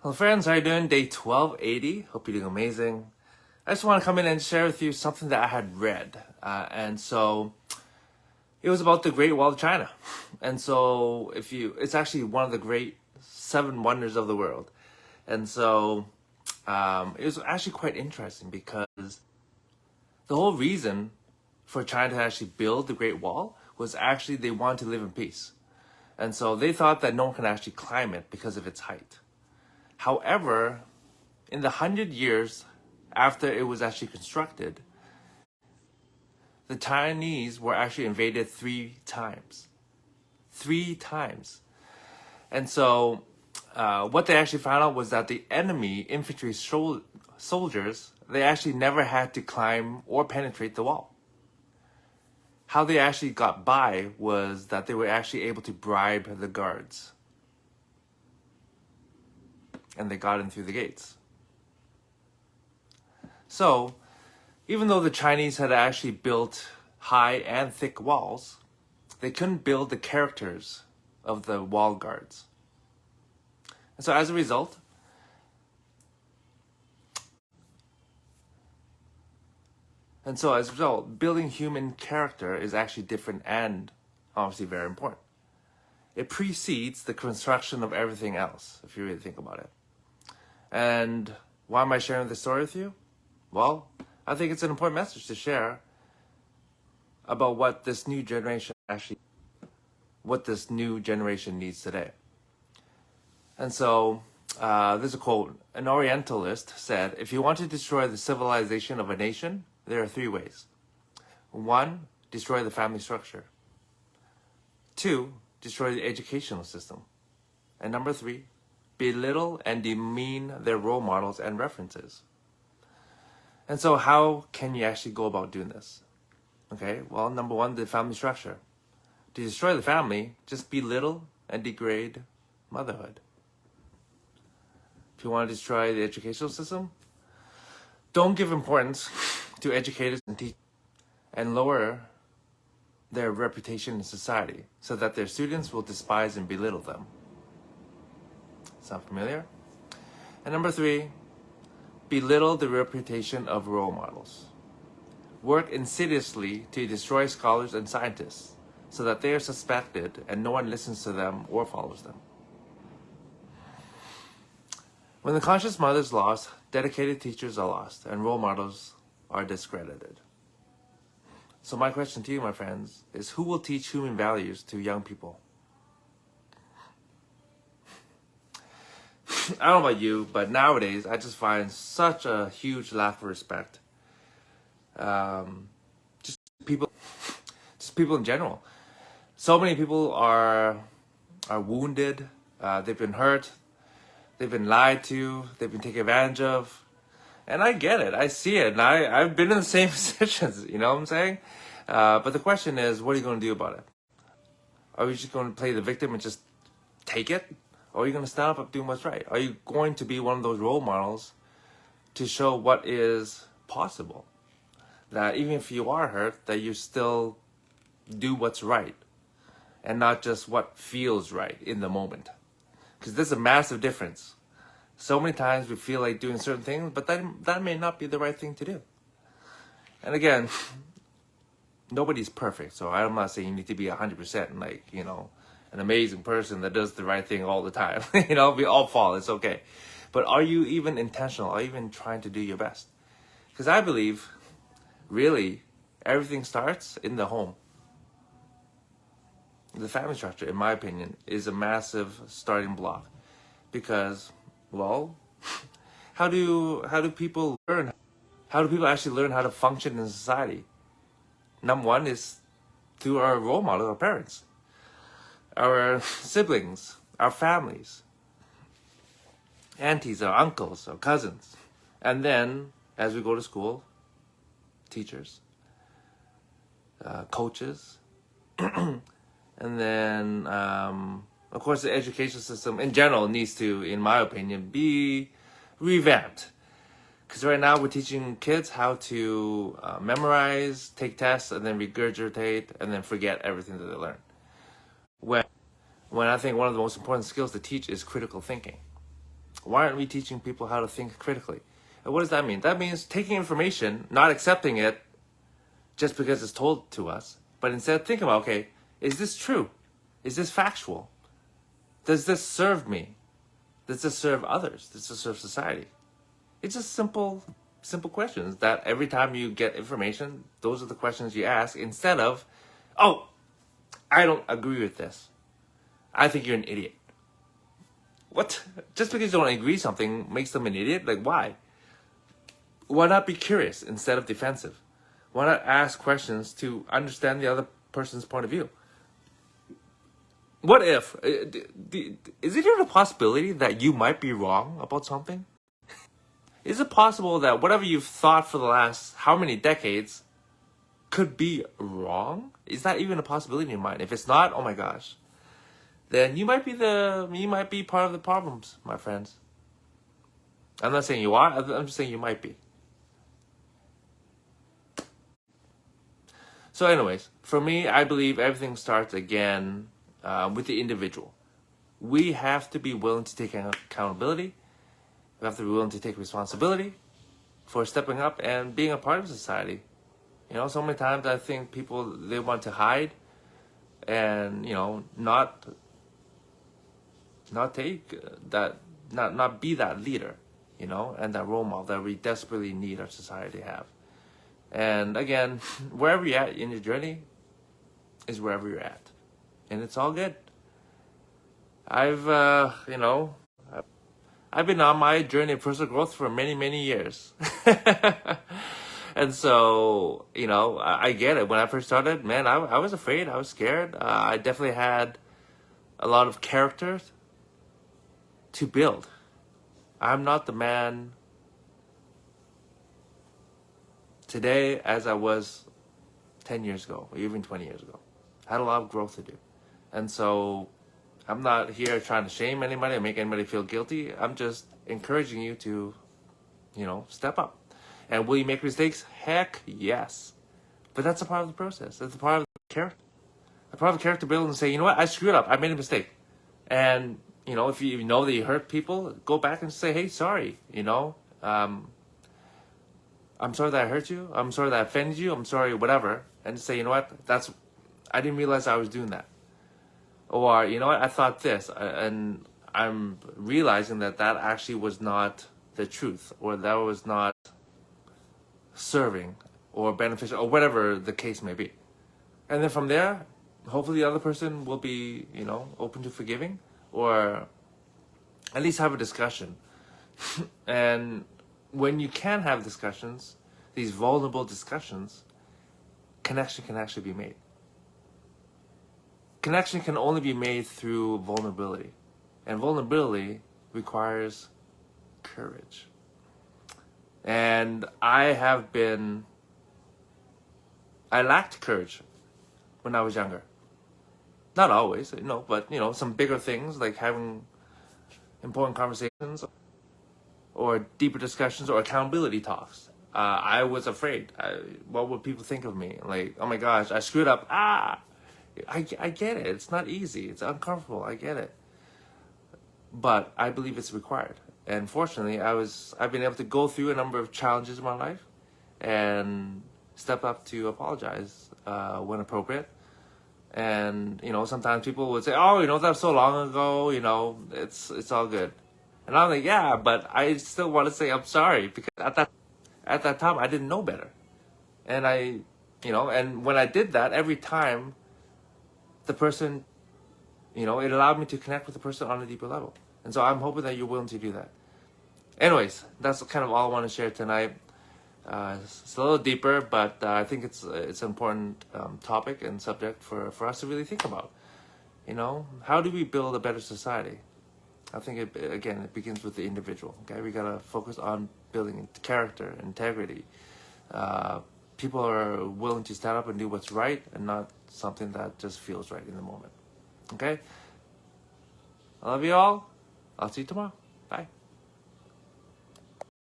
Hello friends, how are you doing? Day 1280. Hope you're doing amazing. I just want to come in and share with you something that I had read. It was about the Great Wall of China. And so it's actually one of the great seven wonders of the world. It was actually quite interesting because the whole reason for China to actually build the Great Wall was actually they wanted to live in peace. And so they thought that no one can actually climb it because of its height. However, in the 100 years after it was actually constructed, the Chinese were actually invaded 3 times. 3 times. And so what they actually found out was that the enemy infantry soldiers, they actually never had to climb or penetrate the wall. How they actually got by was that they were actually able to bribe the guards. And they got in through the gates. So, even though the Chinese had actually built high and thick walls, they couldn't build the characters of the wall guards. And so as a result, building human character is actually different and obviously very important. It precedes the construction of everything else, if you really think about it. And why am I sharing this story with you? Well, I think it's an important message to share about what this new generation needs today. And so, there's a quote. An Orientalist said, if you want to destroy the civilization of a nation, there are 3 ways. 1, destroy the family structure. 2, destroy the educational system. And number 3, belittle and demean their role models and references. And so how can you actually go about doing this? Okay, well, number 1, the family structure. To destroy the family, just belittle and degrade motherhood. If you want to destroy the educational system, don't give importance to educators and teachers and lower their reputation in society so that their students will despise and belittle them. Sound familiar? And number 3, belittle the reputation of role models. Work insidiously to destroy scholars and scientists so that they are suspected and no one listens to them or follows them. When the conscious mother is lost, dedicated teachers are lost and role models are discredited. So my question to you, my friends, is who will teach human values to young people? I don't know about you, but nowadays I just find such a huge lack of respect. Just people in general. So many people are wounded. They've been hurt. They've been lied to. They've been taken advantage of. And I get it. I see it. And I've been in the same positions. You know what I'm saying? But the question is, what are you going to do about it? Are you just going to play the victim and just take it? Or are you going to stand up doing what's right? Are you going to be one of those role models to show what is possible? That even if you are hurt, that you still do what's right and not just what feels right in the moment. Because there's a massive difference. So many times we feel like doing certain things, but that may not be the right thing to do. And again, nobody's perfect. So I'm not saying you need to be 100% like, an amazing person that does the right thing all the time. We all fall. It's okay. But are you even intentional? Are you even trying to do your best? Because I believe, really, everything starts in the home. The family structure, in my opinion, is a massive starting block. Because, well, how do people learn? How do people actually learn how to function in society? Number 1 is through our role models, our parents, our siblings, our families, aunties, our uncles, our cousins. And then, as we go to school, teachers, coaches, and then, of course, the education system in general needs to, in my opinion, be revamped. Because right now we're teaching kids how to memorize, take tests, and then regurgitate, and then forget everything that they learn. When I think one of the most important skills to teach is critical thinking. Why aren't we teaching people how to think critically? And what does that mean? That means taking information, not accepting it just because it's told to us, but instead thinking about, okay, is this true? Is this factual? Does this serve me? Does this serve others? Does this serve society? It's just simple questions that every time you get information, those are the questions you ask instead of, oh, I don't agree with this. I think you're an idiot. What? Just because you don't agree with something makes them an idiot? Like, why? Why not be curious instead of defensive? Why not ask questions to understand the other person's point of view? What if? Is it even a possibility that you might be wrong about something? Is it possible that whatever you've thought for the last how many decades could be wrong? Is that even a possibility in your mind? If it's not, oh my gosh, then you might be part of the problems, my friends. I'm not saying you are. I'm just saying you might be. So, anyways, for me, I believe everything starts again with the individual. We have to be willing to take accountability. We have to be willing to take responsibility for stepping up and being a part of society. You know, so many times I think people, they want to hide and, you know, not take not be that leader, you know, and that role model that we desperately need our society to have. And again, wherever you're at in your journey is wherever you're at. And it's all good. I've been on my journey of personal growth for many, many years. And so, you know, I get it. When I first started, man, I was afraid. I was scared. I definitely had a lot of character to build. I'm not the man today as I was 10 years ago, or even 20 years ago. I had a lot of growth to do. And so I'm not here trying to shame anybody or make anybody feel guilty. I'm just encouraging you to, you know, step up. And will you make mistakes? Heck yes. But that's a part of the process. That's a part of the character. A part of the character building and say, you know what, I screwed up. I made a mistake. And, you know, if you know that you hurt people, go back and say, hey, sorry. You know, I'm sorry that I hurt you. I'm sorry that I offended you. I'm sorry, whatever. And say, you know what, I didn't realize I was doing that. Or, you know what, I thought this. And I'm realizing that actually was not the truth. Or that was not serving or beneficial or whatever the case may be. And then from there, hopefully the other person will be, you know, open to forgiving or at least have a discussion. And when you can have discussions, these vulnerable discussions, connection can actually be made. Connection can only be made through vulnerability. And vulnerability requires courage. And I lacked courage when I was younger. Not always, you know, but, you know, some bigger things like having important conversations or deeper discussions or accountability talks. I was afraid. What would people think of me? Like, oh my gosh, I screwed up. I get it. It's not easy. It's uncomfortable. I get it. But I believe it's required. And fortunately, I've been able to go through a number of challenges in my life and step up to apologize when appropriate. And, you know, sometimes people would say, oh, you know, that was so long ago, you know, it's all good. And I'm like, yeah, but I still want to say I'm sorry because at that time I didn't know better. And and when I did that, every time the person, you know, it allowed me to connect with the person on a deeper level. And so I'm hoping that you're willing to do that. Anyways, that's kind of all I want to share tonight. It's a little deeper, but I think it's an important topic and subject for us to really think about. You know, how do we build a better society? I think it begins with the individual. Okay, we gotta focus on building character, integrity. People are willing to stand up and do what's right, and not something that just feels right in the moment. Okay, I love you all. I'll see you tomorrow.